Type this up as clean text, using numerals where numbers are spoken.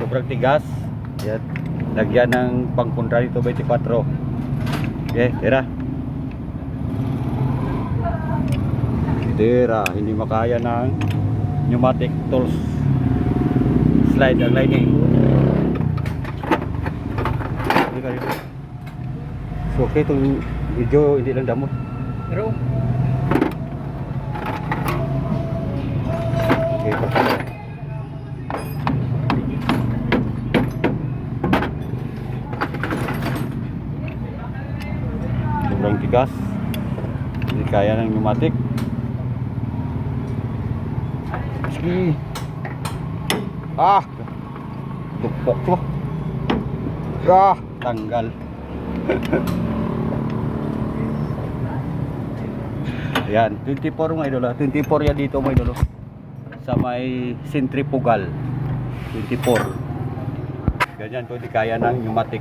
Sobrang tigas. Yan. Lagyan ng pangkontra dito 24. Okay, tira. Tira, hindi makaya ng pneumatic tools. Slide ang lining. So okay, itong video hindi lang damo. Pero Okay, papalo. Sobrang tigas. Hindi kaya ng pneumatic. Sige. Tupok to. Tanggal. Yan, 24 mga idolo. 24 yan dito mga idolo. Sa may centrifugal. 24. Ganyan to, di kaya ng pneumatic.